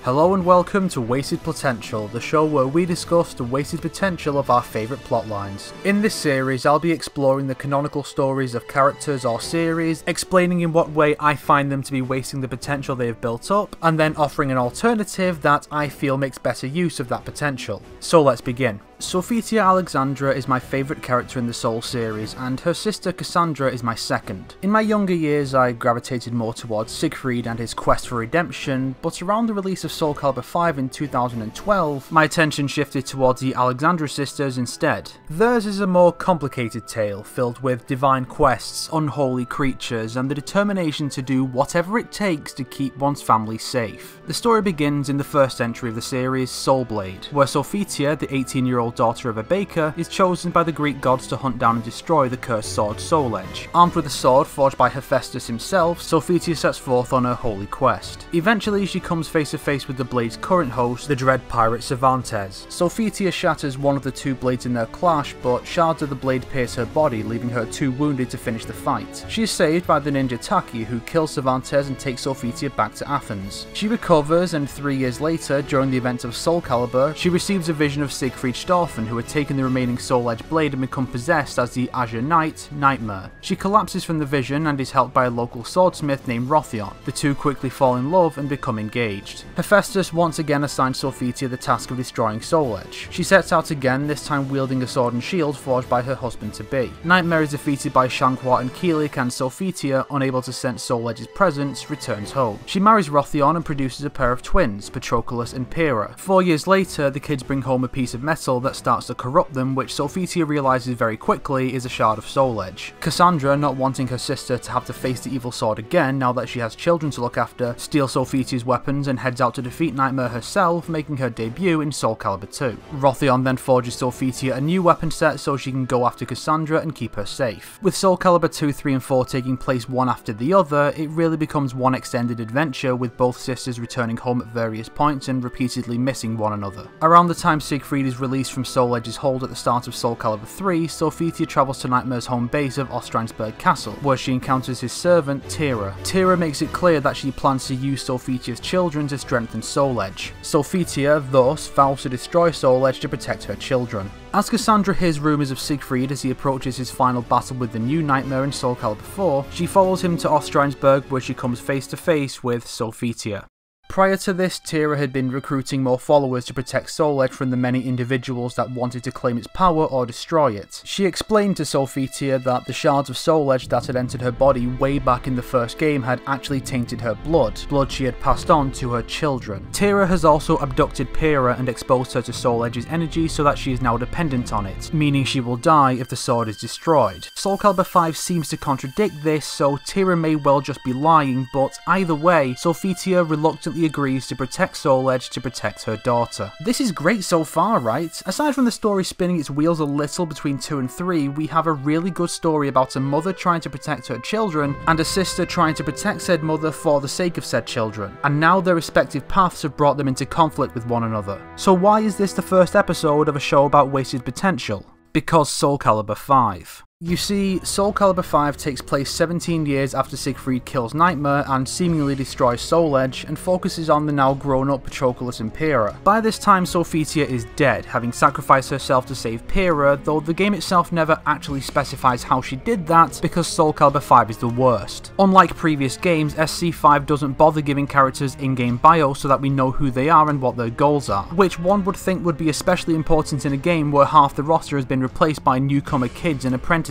Hello and welcome to Wasted Plotential, the show where we discuss the wasted potential of our favourite plotlines. In this series, I'll be exploring the canonical stories of characters or series, explaining in what way I find them to be wasting the potential they have built up, and then offering an alternative that I feel makes better use of that potential. So let's begin. Sophitia Alexandra is my favourite character in the Soul series, and her sister Cassandra is my second. In my younger years, I gravitated more towards Siegfried and his quest for redemption, but around the release of Soul Calibur 5 in 2012, my attention shifted towards the Alexandra sisters instead. Theirs is a more complicated tale, filled with divine quests, unholy creatures, and the determination to do whatever it takes to keep one's family safe. The story begins in the first entry of the series, Soulblade, where Sophitia, the 18-year-old daughter of a baker, is chosen by the Greek gods to hunt down and destroy the cursed sword Soul Edge. Armed with a sword forged by Hephaestus himself, Sophitia sets forth on her holy quest. Eventually, she comes face to face with the blade's current host, the dread pirate Cervantes. Sophitia shatters one of the two blades in their clash, but shards of the blade pierce her body, leaving her too wounded to finish the fight. She is saved by the ninja Taki, who kills Cervantes and takes Sophitia back to Athens. She recovers, and 3 years later, during the events of Soul Calibur, she receives a vision of Siegfried who had taken the remaining Soul Edge blade and become possessed as the Azure Knight, Nightmare. She collapses from the vision and is helped by a local swordsmith named Rothion. The two quickly fall in love and become engaged. Hephaestus once again assigns Sophitia the task of destroying Soul Edge. She sets out again, this time wielding a sword and shield forged by her husband-to-be. Nightmare is defeated by Shankwar and Keelik, and Sophitia, unable to sense Soul Edge's presence, returns home. She marries Rothion and produces a pair of twins, Patroclus and Pyrrha. 4 years later, the kids bring home a piece of metal that starts to corrupt them, which Sophitia realises very quickly is a shard of Soul Edge. Cassandra, not wanting her sister to have to face the evil sword again now that she has children to look after, steals Sophitia's weapons and heads out to defeat Nightmare herself, making her debut in Soul Calibur 2. Rothion then forges Sophitia a new weapon set so she can go after Cassandra and keep her safe. With Soul Calibur 2, 3 and 4 taking place one after the other, it really becomes one extended adventure, with both sisters returning home at various points and repeatedly missing one another. Around the time Siegfried is released from Soul Edge's hold at the start of Soul Calibur 3, Sophitia travels to Nightmare's home base of Ostrheinsberg Castle, where she encounters his servant, Tira. Tira makes it clear that she plans to use Sophitia's children to strengthen Soul Edge. Sophitia, thus, vows to destroy Soul Edge to protect her children. As Cassandra hears rumours of Siegfried as he approaches his final battle with the new Nightmare in Soul Calibur 4, she follows him to Ostrheinsberg, where she comes face to face with Sophitia. Prior to this, Tira had been recruiting more followers to protect Soul Edge from the many individuals that wanted to claim its power or destroy it. She explained to Sophitia that the shards of Soul Edge that had entered her body way back in the first game had actually tainted her blood she had passed on to her children. Tira has also abducted Pyrrha and exposed her to Soul Edge's energy so that she is now dependent on it, meaning she will die if the sword is destroyed. Soul Calibur 5 seems to contradict this, so Tira may well just be lying, but either way, Sophitia reluctantly agrees to protect Soul Edge to protect her daughter. This is great so far, right? Aside from the story spinning its wheels a little between 2 and 3, we have a really good story about a mother trying to protect her children and a sister trying to protect said mother for the sake of said children, and now their respective paths have brought them into conflict with one another. So why is this the first episode of a show about wasted potential? Because Soul Calibur 5. You see, Soul Calibur 5 takes place 17 years after Siegfried kills Nightmare and seemingly destroys Soul Edge, and focuses on the now grown-up Patroclus and Pyrrha. By this time, Sophitia is dead, having sacrificed herself to save Pyrrha, though the game itself never actually specifies how she did that, because Soul Calibur 5 is the worst. Unlike previous games, SC5 doesn't bother giving characters in-game bios so that we know who they are and what their goals are, which one would think would be especially important in a game where half the roster has been replaced by newcomer kids and apprentices.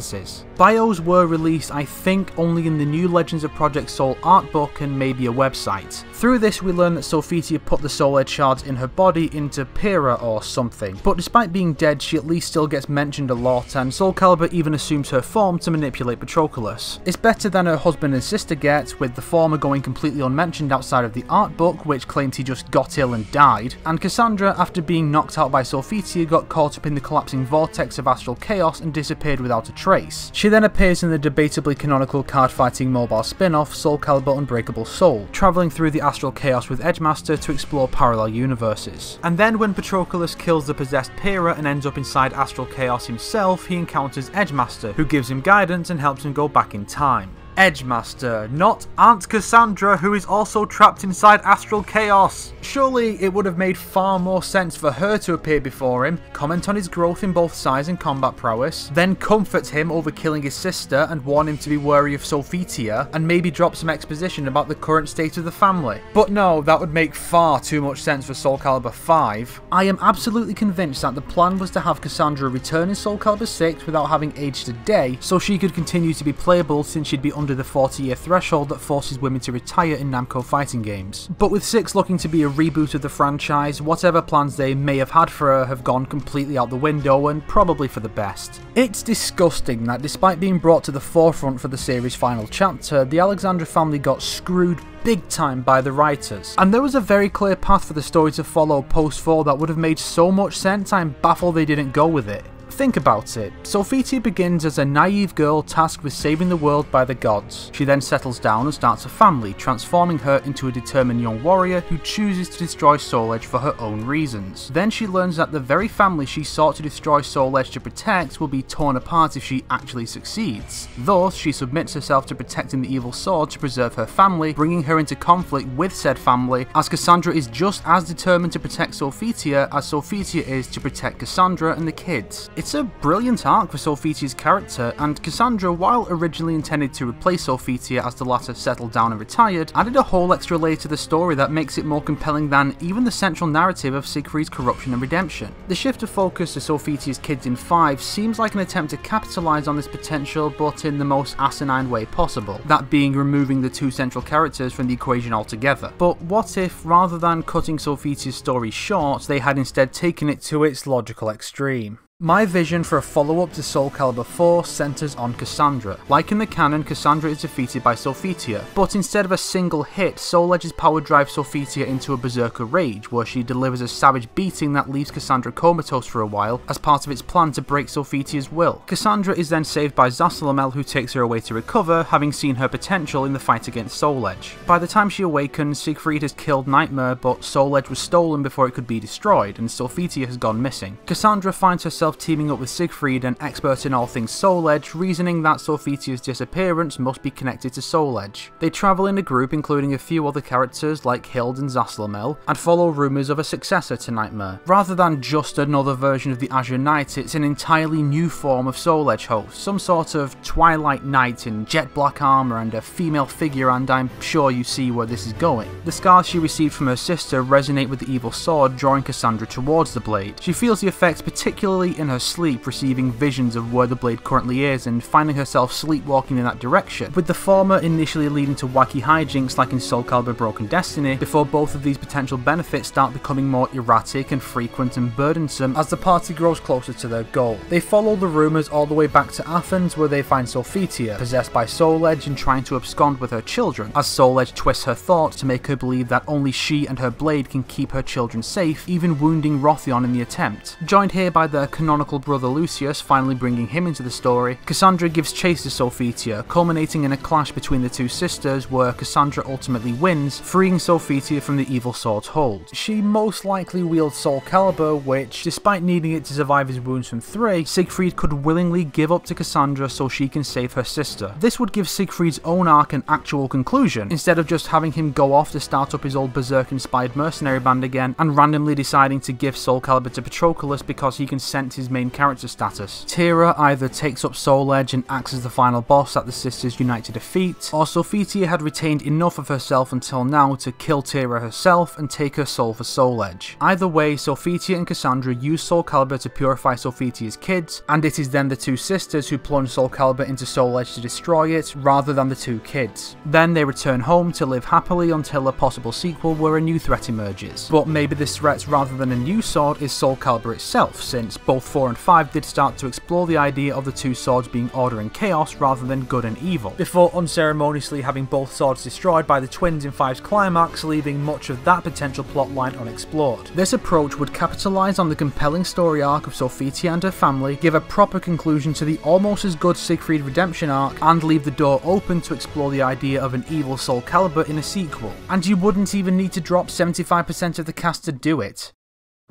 Bios were released, I think, only in the new Legends of Project Soul art book and maybe a website. Through this, we learn that Sophitia put the Soul Edge shards in her body into Pyrrha or something, but despite being dead, she at least still gets mentioned a lot, and Soul Calibur even assumes her form to manipulate Patroclus. It's better than her husband and sister get, with the former going completely unmentioned outside of the art book, which claims he just got ill and died, and Cassandra, after being knocked out by Sophitia, got caught up in the collapsing vortex of astral chaos and disappeared without a trace. She then appears in the debatably canonical card-fighting mobile spin-off Soul Calibur Unbreakable Soul, travelling through the astral chaos with Edgemaster to explore parallel universes. And then when Patroclus kills the possessed Pyrrha and ends up inside astral chaos himself, he encounters Edgemaster, who gives him guidance and helps him go back in time. Edgemaster, not Aunt Cassandra, who is also trapped inside astral chaos. Surely it would have made far more sense for her to appear before him, comment on his growth in both size and combat prowess, then comfort him over killing his sister and warn him to be wary of Sophitia, and maybe drop some exposition about the current state of the family. But no, that would make far too much sense for Soul Calibur 5. I am absolutely convinced that the plan was to have Cassandra return in Soul Calibur 6 without having aged a day, so she could continue to be playable since she'd be under the 40-year threshold that forces women to retire in Namco fighting games. But with 6 looking to be a reboot of the franchise, whatever plans they may have had for her have gone completely out the window, and probably for the best. It's disgusting that despite being brought to the forefront for the series' final chapter, the Alexandra family got screwed big time by the writers, and there was a very clear path for the story to follow post 4 that would have made so much sense. I'm baffled they didn't go with it. Think about it. Sophitia begins as a naive girl tasked with saving the world by the gods. She then settles down and starts a family, transforming her into a determined young warrior who chooses to destroy Soul Edge for her own reasons. Then she learns that the very family she sought to destroy Soul Edge to protect will be torn apart if she actually succeeds. Thus, she submits herself to protecting the evil sword to preserve her family, bringing her into conflict with said family, as Cassandra is just as determined to protect Sophitia as Sophitia is to protect Cassandra and the kids. It's a brilliant arc for Sophitia's character, and Cassandra, while originally intended to replace Sophitia as the latter settled down and retired, added a whole extra layer to the story that makes it more compelling than even the central narrative of Siegfried's corruption and redemption. The shift of focus to Sophitia's kids in 5 seems like an attempt to capitalise on this potential, but in the most asinine way possible, that being removing the 2 central characters from the equation altogether. But what if, rather than cutting Sophitia's story short, they had instead taken it to its logical extreme? My vision for a follow-up to Soul Calibur 4 centres on Cassandra. Like in the canon, Cassandra is defeated by Sophitia, but instead of a single hit, Soul Edge's power drives Sophitia into a berserker rage, where she delivers a savage beating that leaves Cassandra comatose for a while as part of its plan to break Sophitia's will. Cassandra is then saved by Zasalamel, who takes her away to recover, having seen her potential in the fight against Soul Edge. By the time she awakens, Siegfried has killed Nightmare, but Soul Edge was stolen before it could be destroyed, and Sophitia has gone missing. Cassandra finds herself teaming up with Siegfried, an expert in all things Soul Edge, reasoning that Sophitia's disappearance must be connected to Soul Edge. They travel in a group including a few other characters like Hild and Zasalamel, and follow rumours of a successor to Nightmare. Rather than just another version of the Azure Knight, it's an entirely new form of Soul Edge host, some sort of Twilight Knight in jet black armour and a female figure, and I'm sure you see where this is going. The scars she received from her sister resonate with the evil sword, drawing Cassandra towards the blade. She feels the effects particularly in her sleep, receiving visions of where the blade currently is and finding herself sleepwalking in that direction, with the former initially leading to wacky hijinks like in Soul Calibur Broken Destiny, before both of these potential benefits start becoming more erratic and frequent and burdensome as the party grows closer to their goal. They follow the rumours all the way back to Athens, where they find Sophitia, possessed by Soul Edge and trying to abscond with her children, as Soul Edge twists her thoughts to make her believe that only she and her blade can keep her children safe, even wounding Rothion in the attempt. Joined here by their canonical brother Lucius, finally bringing him into the story, Cassandra gives chase to Sophitia, culminating in a clash between the 2 sisters where Cassandra ultimately wins, freeing Sophitia from the evil sword's hold. She most likely wields Soul Calibur, which, despite needing it to survive his wounds from 3, Siegfried could willingly give up to Cassandra so she can save her sister. This would give Siegfried's own arc an actual conclusion, instead of just having him go off to start up his old berserk-inspired mercenary band again, and randomly deciding to give Soul Calibur to Patroclus because he can sense his main character status. Tira either takes up Soul Edge and acts as the final boss that the sisters unite to defeat, or Sophitia had retained enough of herself until now to kill Tira herself and take her soul for Soul Edge. Either way, Sophitia and Cassandra use Soul Calibur to purify Sophitia's kids, and it is then the 2 sisters who plunge Soul Calibur into Soul Edge to destroy it, rather than the 2 kids. Then they return home to live happily until a possible sequel where a new threat emerges. But maybe this threat, rather than a new sword, is Soul Calibur itself, since both 4 and 5 did start to explore the idea of the 2 swords being order and chaos rather than good and evil, before unceremoniously having both swords destroyed by the twins in 5's climax, leaving much of that potential plotline unexplored. This approach would capitalise on the compelling story arc of Sophitia and her family, give a proper conclusion to the almost as good Siegfried redemption arc, and leave the door open to explore the idea of an evil Soul Calibur in a sequel. And you wouldn't even need to drop 75% of the cast to do it.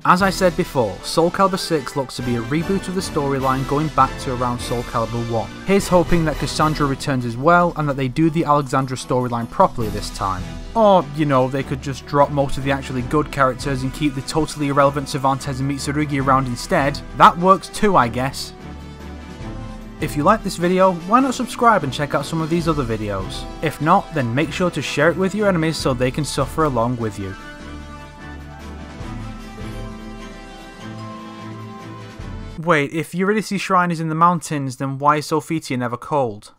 As I said before, Soul Calibur 6 looks to be a reboot of the storyline going back to around Soul Calibur 1. Here's hoping that Cassandra returns as well and that they do the Alexandra storyline properly this time. Or, you know, they could just drop most of the actually good characters and keep the totally irrelevant Cervantes and Mitsurugi around instead. That works too, I guess. If you like this video, why not subscribe and check out some of these other videos? If not, then make sure to share it with your enemies so they can suffer along with you. Wait, if Eurydice' shrine is in the mountains, then why is Sophitia never cold?